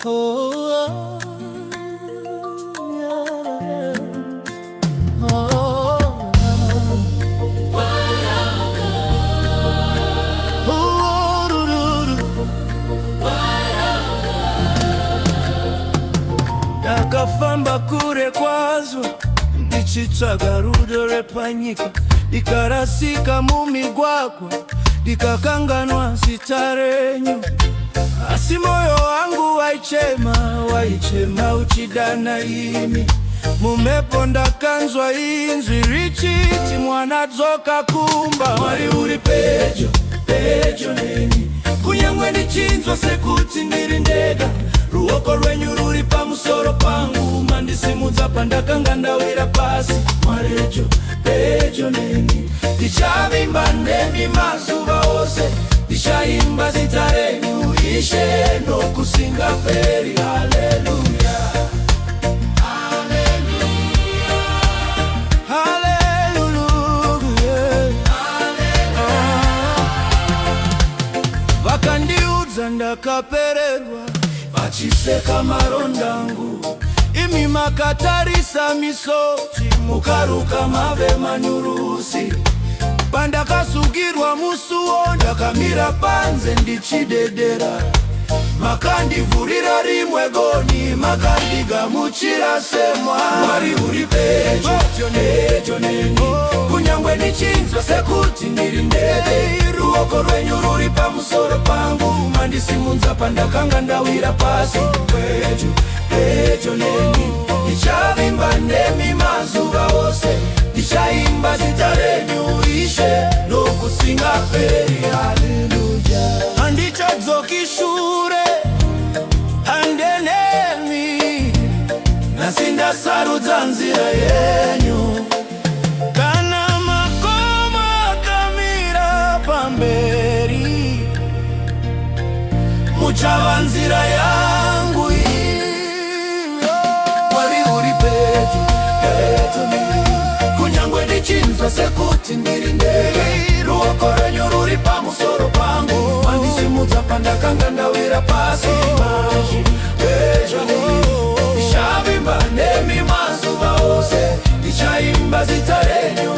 Oh, yeah. Ndakafamba kure kwazvo ndichitsvaga rudo repanyika, ndikarasika mumigwagwa, ndikakanganwa zita renyu. Asi moyo wangu waichema uchidana imi. Mumhepo ndakanzwa inzwi richiti, mwana dzoka kumba. Mwari uri pedyo, pedyo neni, kunyangwe ndichinzwa sekuti ndiri ndega. Ruoko rwenyu ruri pamusoro pangu, mandisimudza pandakanga ndawira pasi. Mwari pedyo neni, ndichavimba nemi mazuva ose, ndichaimba zita renyu Ishe nokusingaperi. Haleluya, haleluya. Vakandiudza ndakapererwa, vachiseka marondangu. Imi makatarisa misodzi, mukaruka mave manyurusi. Pandakasungirwa musuo, ndakamira panze ndichidedera. Makandivhurira rimwe goni, makandigamuchira semwana. Mwari uri pedyo, pedyo neni, kunyangwe ndichinzwa sekuti ndiri ndege. Ruoko rwenyu ruri pamusoro pangu, mandisimudza pandakanga ndawira pasi. Pedyo, pedyo neni, ndichavimba nemi mazuva ose, ndichaimba zita renyu Ishe nokusingaperi. Haleluya, handichadzoki shure, handenemi, nhasi ndasarudza nzira yenyu. Kana makomo akamira pamberi, muchava nzira yangu iyo. Mwari uri pedyo, pedyo neni, kunyangwe ndichinzwa sekuti ndiri ndege. Ruoko rwenyu ruri pamusoro pangu, mandisimudza pandakanga ndawira pasi. Pedyo neni, ndichavimba nemi mazuva ose, ndichaimba zita renyu